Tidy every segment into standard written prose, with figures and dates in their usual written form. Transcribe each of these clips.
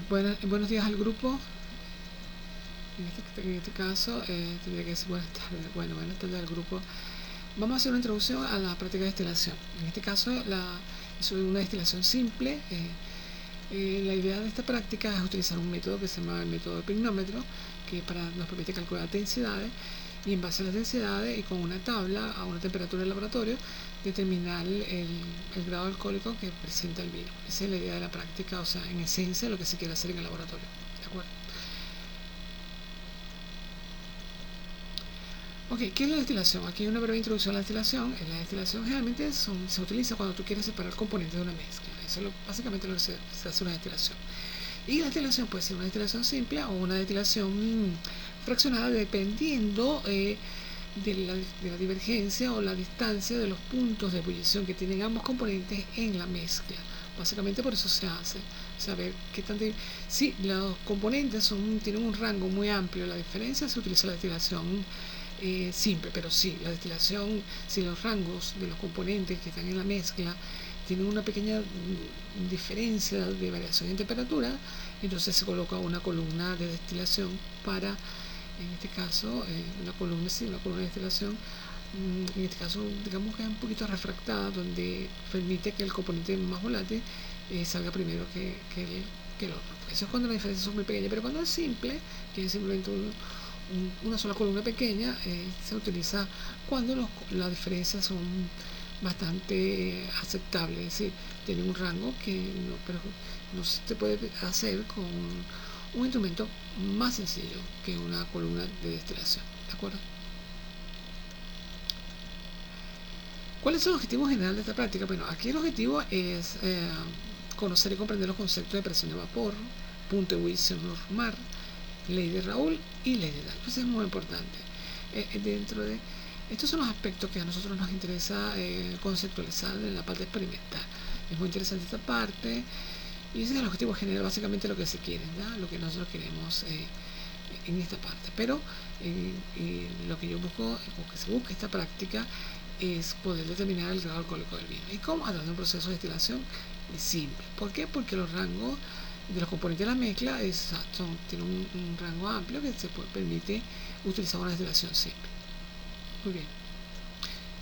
Buenos días al grupo. En este caso tendría que decir buenas tardes. Buenas tardes al grupo. Vamos a hacer una introducción a la práctica de destilación. En este caso es una destilación simple. La idea de esta práctica es utilizar un método que se llama el método de pignómetro, que nos permite calcular densidades, y en base a las densidades y con una tabla a una temperatura del laboratorio determinar el grado alcohólico que presenta el vino. Esa es la idea de la práctica, o sea, en esencia lo que se quiere hacer en el laboratorio. ¿De acuerdo? Ok, ¿qué es la destilación? Aquí hay una breve introducción a la destilación. La destilación generalmente se utiliza cuando tú quieres separar componentes de una mezcla. Eso es básicamente lo que se hace una destilación. Y la destilación puede ser una destilación simple o una destilación fraccionada dependiendo de la divergencia o la distancia de los puntos de ebullición que tienen ambos componentes en la mezcla. Básicamente por eso se hace. Saber qué tanto. Si los componentes tienen un rango muy amplio, la diferencia se utiliza la destilación simple, pero sí, la destilación, si los rangos de los componentes que están en la mezcla tienen una pequeña diferencia de variación en temperatura, entonces se coloca una columna de destilación para, en este caso, una columna de destilación, en este caso, digamos que es un poquito refractada, donde permite que el componente más volátil salga primero que el otro. Eso es cuando las diferencias son muy pequeñas, pero cuando es simple, que es simplemente una sola columna pequeña, se utiliza cuando las diferencias son bastante aceptables, es decir, tienen un rango que no se puede hacer con un instrumento más sencillo que una columna de destilación. ¿De acuerdo? ¿Cuáles son los objetivos generales de esta práctica? Bueno, aquí el objetivo es conocer y comprender los conceptos de presión de vapor, punto de ebullición normal, ley de Raoult y ley de Dahl. Eso es muy importante. Dentro de estos son los aspectos que a nosotros nos interesa conceptualizar en la parte experimental. Es muy interesante esta parte y ese es el objetivo general, básicamente lo que se quiere, ¿ya? Lo que nosotros queremos en esta parte. Pero lo que yo busco, o que se busca esta práctica, es poder determinar el grado alcohólico del vino. ¿Y cómo? A través de un proceso de destilación simple. ¿Por qué? Porque los rangos de los componentes de la mezcla tienen un rango amplio que se permite utilizar una destilación simple. Muy bien.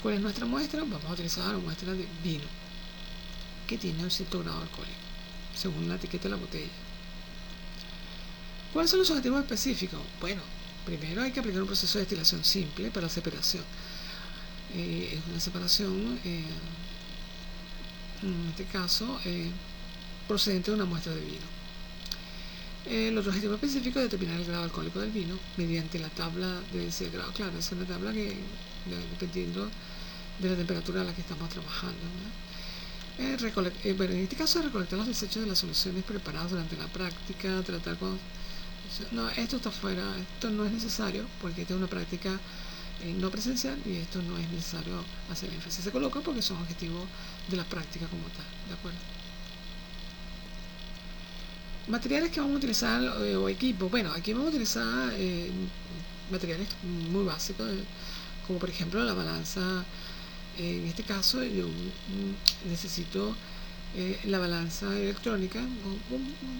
¿Cuál es nuestra muestra? Vamos a utilizar una muestra de vino que tiene un cierto grado alcohólico, según la etiqueta de la botella. ¿Cuáles son los objetivos específicos? Bueno, primero hay que aplicar un proceso de destilación simple para la separación. Es una separación, en este caso, procedente de una muestra de vino. El otro objetivo específico es determinar el grado alcohólico del vino mediante la tabla de ese grado. Claro, es una tabla que, dependiendo de la temperatura a la que estamos trabajando, bueno, en este caso, recolectar los desechos de las soluciones preparadas durante la práctica, tratar con... No, esto está fuera, esto no es necesario porque esta es una práctica no presencial y esto no es necesario hacer énfasis. Se coloca porque son objetivos de la práctica como tal, ¿de acuerdo? Materiales que vamos a utilizar o equipos. Bueno, aquí vamos a utilizar materiales muy básicos, como por ejemplo la balanza. En este caso yo necesito la balanza electrónica,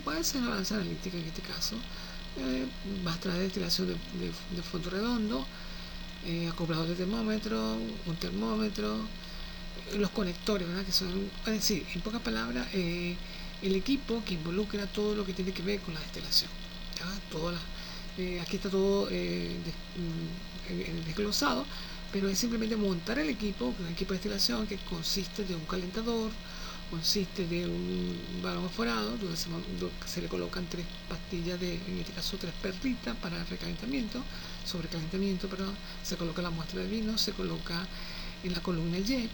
puede ser la balanza analítica en este caso. Va a traer destilación de fondo redondo, acoplador de termómetro, un termómetro, los conectores, ¿verdad? Que son, es decir, en pocas palabras, el equipo que involucra todo lo que tiene que ver con la destilación. Aquí está todo desglosado, pero es simplemente montar el equipo, un equipo de destilación que consiste de un calentador, consiste de un balón aforado, donde se le colocan 3 pastillas en este caso 3 perlitas para recalentamiento, sobrecalentamiento, perdón, se coloca la muestra de vino, se coloca en la columna Y,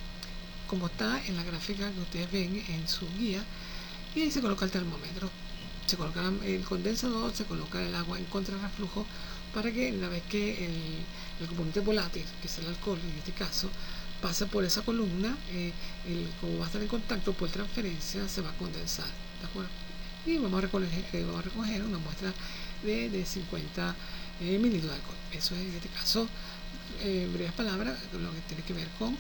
como está en la gráfica que ustedes ven en su guía, y ahí se coloca el termómetro, se coloca el condensador, se coloca el agua en contrarreflujo para que una vez que el componente volátil, que es el alcohol en este caso, pasa por esa columna, como va a estar en contacto por transferencia, se va a condensar, ¿de acuerdo? Y vamos a recoger una muestra de 50 mililitros de alcohol. Eso es en este caso, en breves palabras, lo que tiene que ver con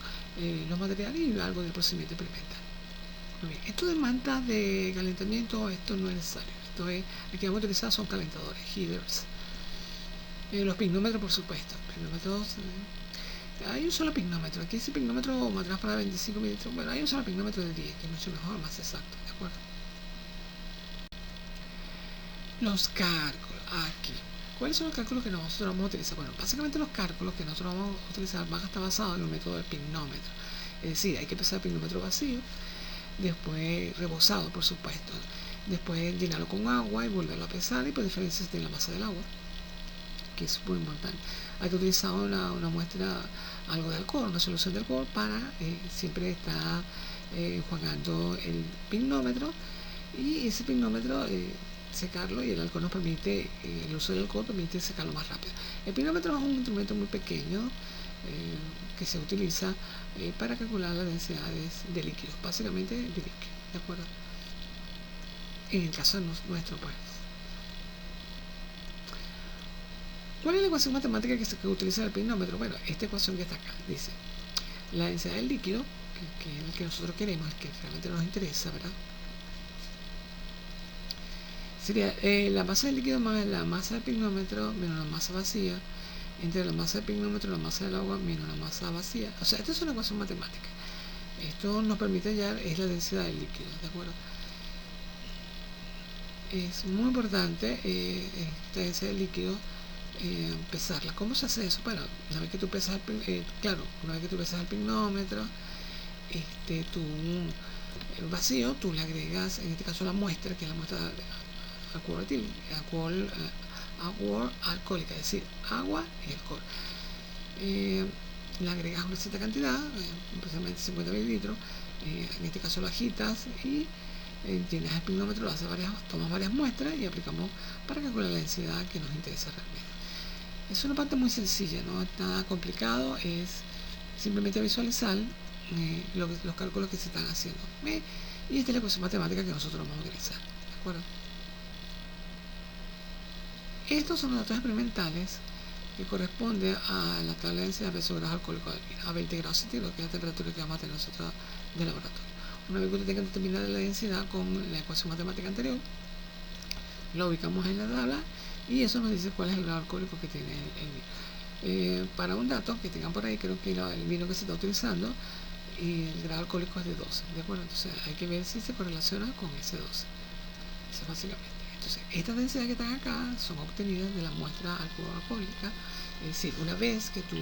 los materiales y algo del procedimiento experimental. Muy bien. Esto demanda de calentamiento, esto no es necesario. esto es, aquí vamos a utilizar son calentadores, heaters. Los pignómetros, por supuesto. Pignómetros, hay un solo pignómetro. Aquí ese pignómetro material para 25 mililitros. Bueno, hay un solo pignómetro de 10, que es mucho mejor, más exacto, ¿de acuerdo? Los cálculos, aquí. ¿Cuáles son los cálculos que nosotros vamos a utilizar? Bueno, básicamente los cálculos que nosotros vamos a utilizar van a estar basados en el método del pignómetro. Es decir, hay que empezar el pignómetro vacío, después rebosado, por supuesto. Después llenarlo con agua y volverlo a pesar y por diferencias de la masa del agua, que es muy importante. Hay que utilizar una muestra, algo de alcohol, una solución de alcohol para siempre estar enjuagando el pignómetro, y ese pignómetro secarlo, y el alcohol nos permite, el uso del alcohol permite secarlo más rápido. El pignómetro es un instrumento muy pequeño que se utiliza para calcular las densidades de líquidos, básicamente de líquidos, ¿de acuerdo? En el caso nuestro, pues. ¿Cuál es la ecuación matemática que utiliza el pignómetro? Bueno, esta ecuación que está acá dice la densidad del líquido, que es el que nosotros queremos, el que realmente nos interesa, ¿verdad? Sería la masa del líquido más la masa del pignómetro menos la masa vacía, entre la masa del pignómetro y la masa del agua menos la masa vacía. O sea, esta es una ecuación matemática. Esto nos permite hallar es la densidad del líquido, ¿de acuerdo? Es muy importante esta densidad del líquido pesarla. ¿Cómo se hace eso? Bueno, una vez que tú pesas una vez que tú pesas el pignómetro, tu vacío, tú le agregas, en este caso la muestra, que es la muestra agua alcohólica, es decir, agua y alcohol. Le agregas una cierta cantidad, aproximadamente 50 mililitros, en este caso lo agitas y tienes el pignómetro, tomas varias muestras y aplicamos para calcular la densidad que nos interesa realmente. Es una parte muy sencilla, no es nada complicado, es simplemente visualizar los cálculos que se están haciendo. Y esta es la ecuación matemática que nosotros vamos a utilizar, ¿de acuerdo? Estos son los datos experimentales que corresponden a la tabla de densidad de peso grados alcohólico a 20 grados centígrados, que es la temperatura que vamos a tener nosotros del laboratorio. Una vez que usted tenga determinada la densidad con la ecuación matemática anterior, lo ubicamos en la tabla y eso nos dice cuál es el grado alcohólico que tiene el vino. Para un dato que tengan por ahí, creo que el vino que se está utilizando, y el grado alcohólico es de 12, ¿de acuerdo? Entonces hay que ver si se correlaciona con ese 12. Eso es básicamente. Entonces, estas densidades que están acá son obtenidas de la muestra alcohólica, es decir, una vez que tú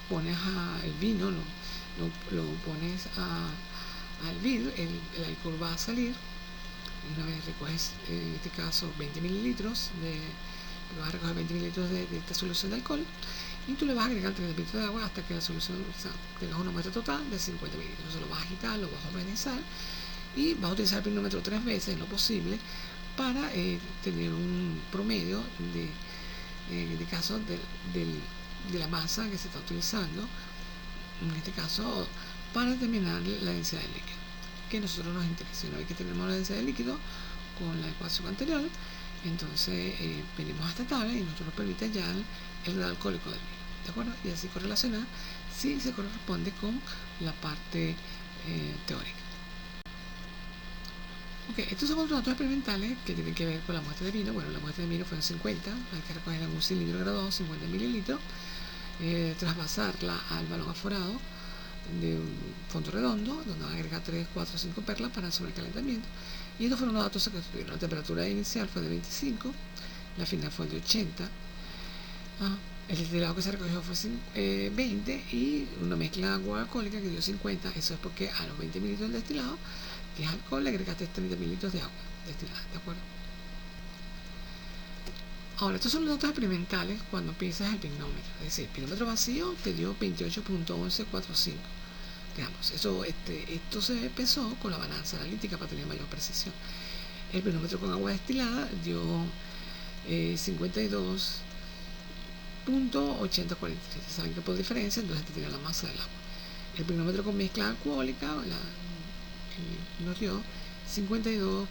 pones el vino, lo pones al vidrio, el alcohol va a salir. Una vez recoges, en este caso, 20 mililitros vas a recoger 20 mililitros de esta solución de alcohol, y tú le vas a agregar 30 mililitros de agua hasta que la solución, o sea, tengas una muestra total de 50 mililitros. Entonces lo vas a agitar, lo vas a homogeneizar y vas a utilizar el pignómetro 3 veces en lo posible para tener un promedio en este caso de la masa que se está utilizando, en este caso para determinar la densidad del líquido que a nosotros nos interesa. Una vez que tenemos la densidad del líquido con la ecuación anterior, entonces venimos a esta tabla y nosotros nos permite hallar el grado alcohólico del vino, ¿de acuerdo? Y así correlacionar si se corresponde con la parte teórica. Ok, estos son otros datos experimentales que tienen que ver con la muestra de vino. Bueno, la muestra de vino fueron 50, hay que recogerla en un cilindro graduado, 50 mililitros, trasvasarla al balón aforado de un fondo redondo, donde van a agregar 3, 4, 5 perlas para el sobrecalentamiento. Y estos fueron los datos que tuvieron. La temperatura inicial fue de 25, la final fue de 80, el destilado que se recogió fue 20 y una mezcla agua alcohólica que dio 50. Eso es porque a los 20 mililitros del destilado, que es alcohol, le agregaste 30 mililitros de agua destilada, ¿de acuerdo? Ahora, estos son los datos experimentales cuando piensas el pignómetro. Es decir, el pignómetro vacío te dio 28.1145. Digamos, esto se pesó con la balanza analítica para tener mayor precisión. El pignómetro con agua destilada dio 52.8043. Saben que por diferencia, entonces te tiene la masa del agua. El pignómetro con mezcla alcohólica nos dio 52.400,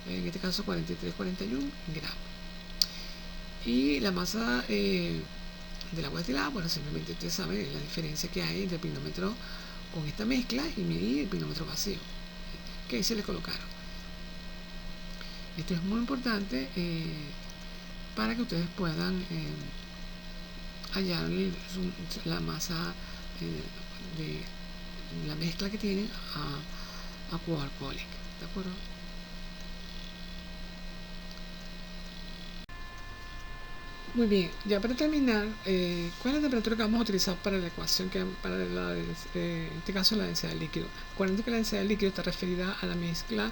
en este caso 43,41 gramos. Y la masa del agua destilada, bueno, simplemente ustedes saben la diferencia que hay entre el pignómetro con esta mezcla y el pignómetro vacío, que ahí se le colocaron. Esto es muy importante para que ustedes puedan hallar la masa de la mezcla que tienen a cubo alcohólico, ¿de acuerdo? Muy bien, ya para terminar, ¿cuál es la temperatura que vamos a utilizar para la ecuación, en este caso la densidad del líquido? Recuerden que la densidad del líquido está referida a la mezcla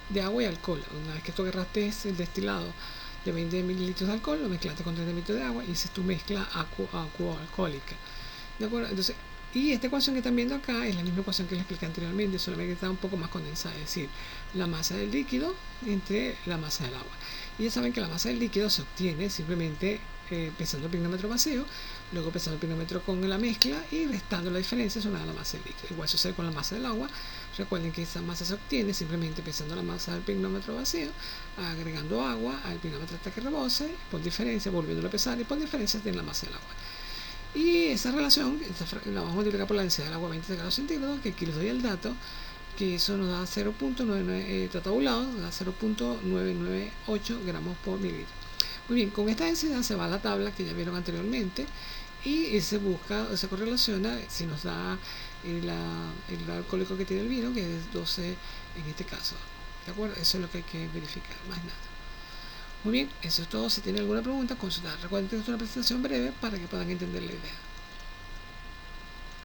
de agua y alcohol. Una vez que tú agarraste el destilado de 20 mililitros de alcohol, lo mezclaste con 30 mililitros de agua y esa es tu mezcla alcohólica. ¿De acuerdo? Entonces, y esta ecuación que están viendo acá es la misma ecuación que les expliqué anteriormente, solamente que está un poco más condensada, es decir, la masa del líquido entre la masa del agua. Y ya saben que la masa del líquido se obtiene simplemente pesando el pignómetro vacío, luego pesando el pignómetro con la mezcla y restando la diferencia sumada a la masa del líquido. Igual sucede con la masa del agua. Recuerden que esa masa se obtiene simplemente pesando la masa del pignómetro vacío, agregando agua al pignómetro hasta que rebose, por diferencia, volviéndolo a pesar y por diferencia tiene la masa del agua. Y esa relación la vamos a multiplicar por la densidad del agua a 20 grados centígrados, que aquí les doy el dato, que eso nos da 0.99 tabulado, nos da 0.998 gramos por mililitro. Muy bien, con esta densidad se va a la tabla que ya vieron anteriormente y se busca, se correlaciona si nos da el alcohólico que tiene el vino, que es 12 en este caso. ¿De acuerdo? Eso es lo que hay que verificar, más nada. Muy bien, eso es todo. Si tienen alguna pregunta, consultar. Recuerden que esto es una presentación breve para que puedan entender la idea.